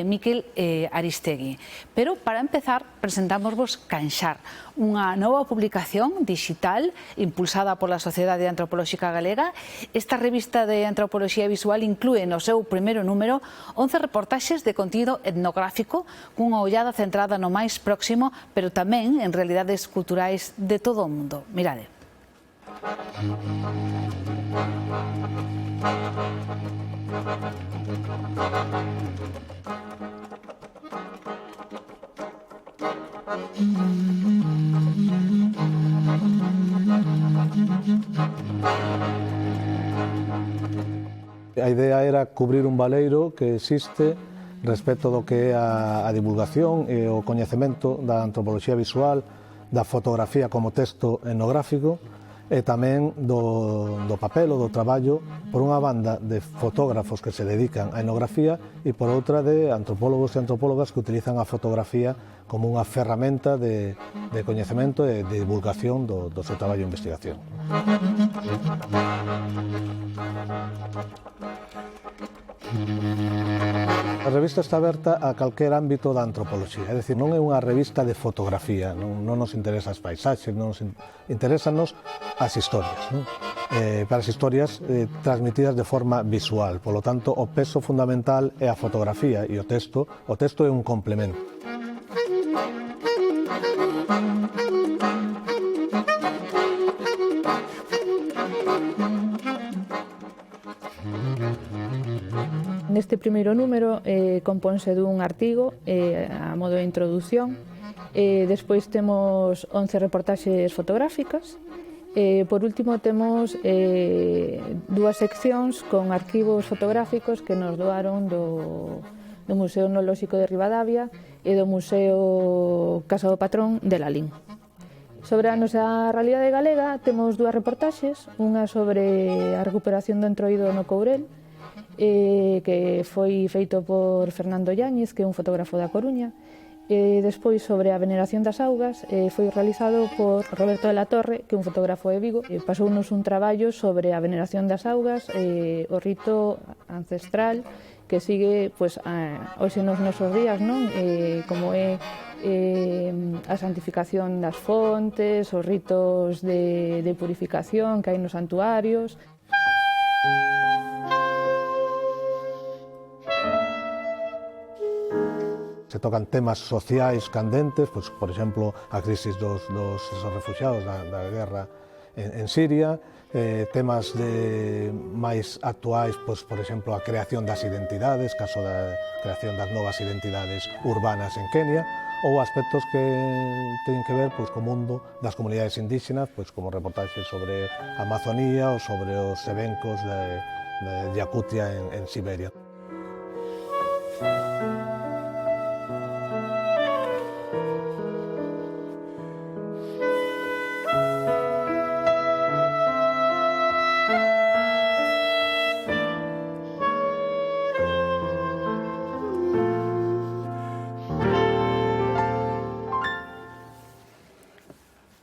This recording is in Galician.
Miquel Aristegui. Pero, para empezar, presentámosvos Canxar, unha nova publicación digital impulsada pola Sociedade Antropolóxica Galega. Esta revista de antropoloxía visual inclúe no seu primeiro número 11 reportaxes de contido etnográfico cunha ollada centrada no máis próximo, pero tamén en realidades culturais de todo o mundo. Mirade. A idea era cubrir un baleiro que existe respecto do que é a divulgación e o coñecemento da antropoloxía visual, da fotografía como texto etnográfico e tamén do papel ou do traballo, por unha banda de fotógrafos que se dedican á etnografía e por outra de antropólogos e antropólogas que utilizan a fotografía como unha ferramenta de coñecemento e de divulgación do seu traballo de investigación. A revista está aberta a calquer ámbito da antropoloxía, é dicir, non é unha revista de fotografía, non nos interesa as paisaxes, non nos interesanos as historias, non? Para as historias transmitidas de forma visual, polo tanto, o peso fundamental é a fotografía e o texto é un complemento. Neste primeiro número compónse dun artigo a modo de introdución, despois temos 11 reportaxes fotográficas, por último temos dúas seccións con arquivos fotográficos que nos doaron do Museo Etnolóxico de Ribadavia e do Museo Casa do Patrón de Lalín. Sobre a nosa realidade galega temos dúas reportaxes, unha sobre a recuperación do entroido no Courel, que foi feito por Fernando Yáñez, que é un fotógrafo da Coruña, e despois sobre a veneración das augas foi realizado por Roberto de la Torre, que é un fotógrafo de Vigo, e pasounos un traballo sobre a veneración das augas, o rito ancestral que sigue hoxe nos nosos días, non? Como é a santificación das fontes, os ritos de purificación que hai nos santuarios. Se tocan temas sociais candentes, por exemplo, a crisis dos refugiados da guerra en Siria, temas máis actuais, por exemplo, a creación das identidades, caso da creación das novas identidades urbanas en Kenia, ou aspectos que teñen que ver co mundo das comunidades indígenas, como reportaxes sobre a Amazonía ou sobre os evencos de Yakutia en Siberia.